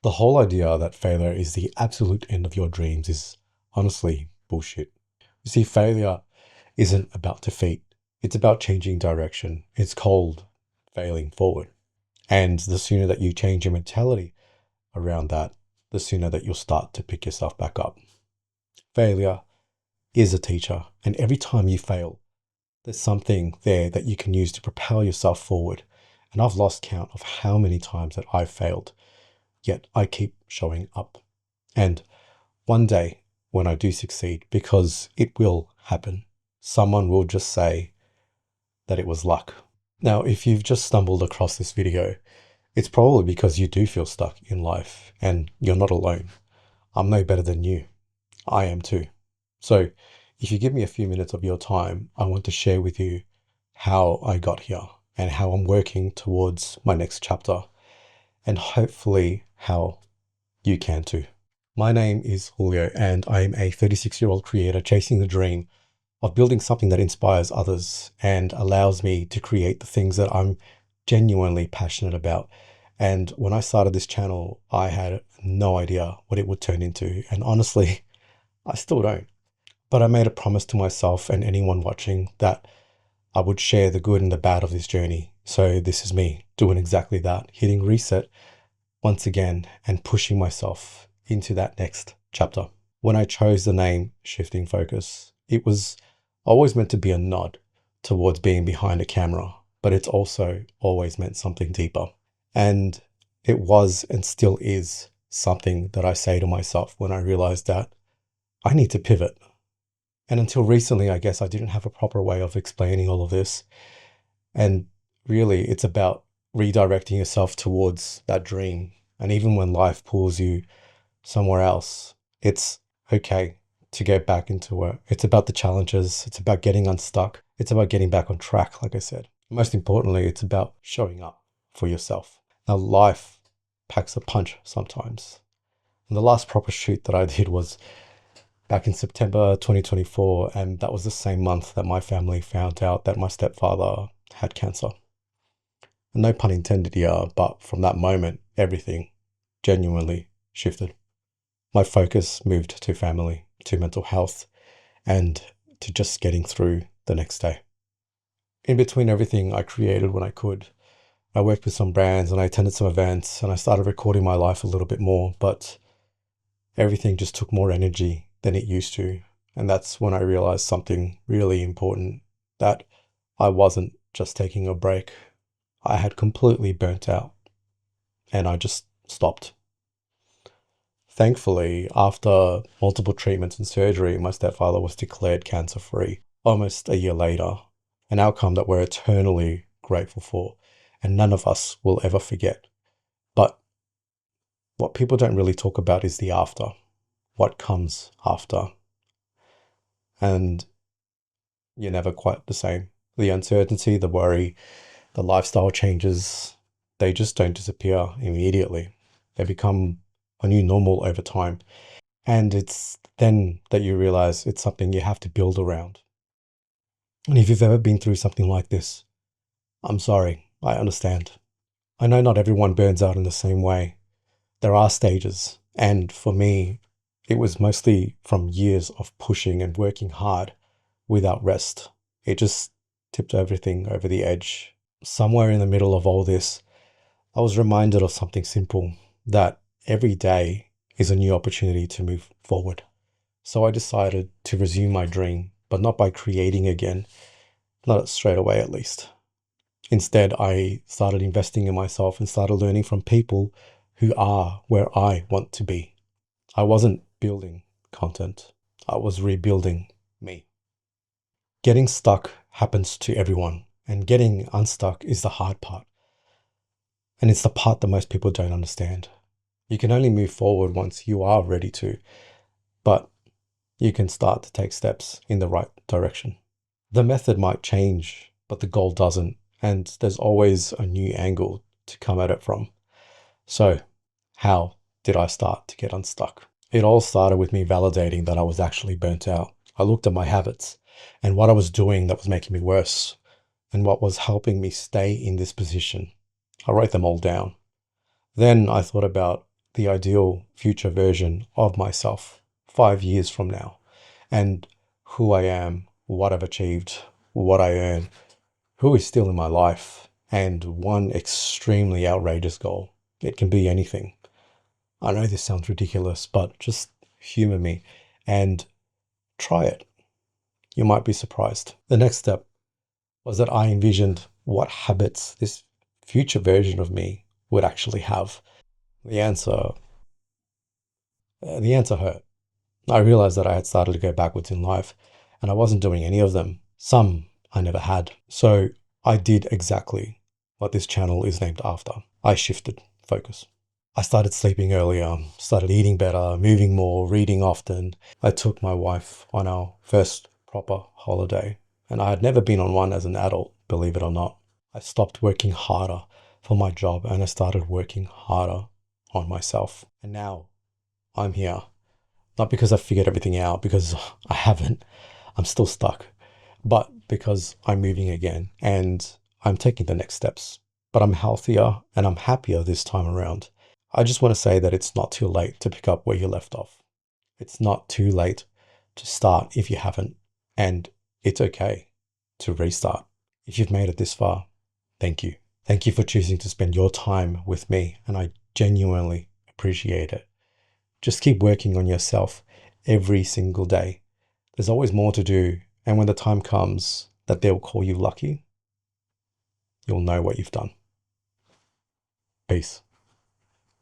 The whole idea that failure is the absolute end of your dreams is honestly bullshit. You see, failure isn't about defeat. It's about changing direction. It's called failing forward. And the sooner that you change your mentality around that, the sooner that you'll start to pick yourself back up. Failure is a teacher, and every time you fail, there's something there that you can use to propel yourself forward. And I've lost count of how many times that I've failed, yet I keep showing up. And one day when I do succeed, because it will happen, someone will just say that it was luck. Now, if you've just stumbled across this video, it's probably because you do feel stuck in life and you're not alone. I'm no better than you. I am too. So if you give me a few minutes of your time, I want to share with you how I got here and how I'm working towards my next chapter, and hopefully how you can too. My name is Julio, and I'm a 36-year-old creator chasing the dream of building something that inspires others and allows me to create the things that I'm genuinely passionate about. And when I started this channel, I had no idea what it would turn into. And honestly, I still don't. But I made a promise to myself and anyone watching that I would share the good and the bad of this journey. So this is me doing exactly that, hitting reset once again and pushing myself into that next chapter. When I chose the name Shifting Focus, it was always meant to be a nod towards being behind a camera, but it's also always meant something deeper. And it was and still is something that I say to myself when I realized that I need to pivot. And until recently, I guess I didn't have a proper way of explaining all of this. And really, it's about redirecting yourself towards that dream. And even when life pulls you somewhere else, it's okay to get back into it. It's about the challenges. It's about getting unstuck. It's about getting back on track, like I said. Most importantly, it's about showing up for yourself. Now, life packs a punch sometimes. And the last proper shoot that I did was back in September 2024, and that was the same month that my family found out that my stepfather had cancer. And no pun intended here, but from that moment, everything genuinely shifted. My focus moved to family, to mental health, and to just getting through the next day. In between everything, I created when I could. I worked with some brands and I attended some events and I started recording my life a little bit more, but everything just took more energy than it used to. And that's when I realized something really important, that I wasn't just taking a break. I had completely burnt out and I just stopped. Thankfully, after multiple treatments and surgery, my stepfather was declared cancer-free almost a year later, an outcome that we're eternally grateful for and none of us will ever forget. But what people don't really talk about is the after, what comes after. And you're never quite the same. The uncertainty, the worry, the lifestyle changes, they just don't disappear immediately. They become a new normal over time. And it's then that you realize it's something you have to build around. And if you've ever been through something like this, I'm sorry, I understand. I know not everyone burns out in the same way. There are stages. And for me, it was mostly from years of pushing and working hard without rest. It just tipped everything over the edge. Somewhere in the middle of all this, I was reminded of something simple, that every day is a new opportunity to move forward. So I decided to resume my dream, but not by creating again, not straight away at least. Instead, I started investing in myself and started learning from people who are where I want to be. I wasn't building content. I was rebuilding me. Getting stuck happens to everyone, and getting unstuck is the hard part. And it's the part that most people don't understand. You can only move forward once you are ready to, but you can start to take steps in the right direction. The method might change, but the goal doesn't, and there's always a new angle to come at it from. So, how did I start to get unstuck? It all started with me validating that I was actually burnt out. I looked at my habits and what I was doing that was making me worse and what was helping me stay in this position. I wrote them all down. Then I thought about the ideal future version of myself 5 years from now, and who I am, what I've achieved, what I earn, who is still in my life, and one extremely outrageous goal. It can be anything. I know this sounds ridiculous, but just humor me and try it. You might be surprised. The next step was that I envisioned what habits this future version of me would actually have. The answer, the answer hurt. I realized that I had started to go backwards in life and I wasn't doing any of them. Some I never had. So I did exactly what this channel is named after. I shifted focus. I started sleeping earlier, started eating better, moving more, reading often. I took my wife on our first proper holiday, and I had never been on one as an adult, believe it or not. I stopped working harder for my job and I started working harder on myself. And now I'm here. Not because I figured everything out, because I haven't. I'm still stuck. But because I'm moving again and I'm taking the next steps. But I'm healthier and I'm happier this time around. I just want to say that it's not too late to pick up where you left off. It's not too late to start if you haven't. And it's okay to restart. If you've made it this far, thank you. Thank you for choosing to spend your time with me. And I genuinely appreciate it. Just keep working on yourself every single day. There's always more to do. And when the time comes that they'll call you lucky, you'll know what you've done. Peace.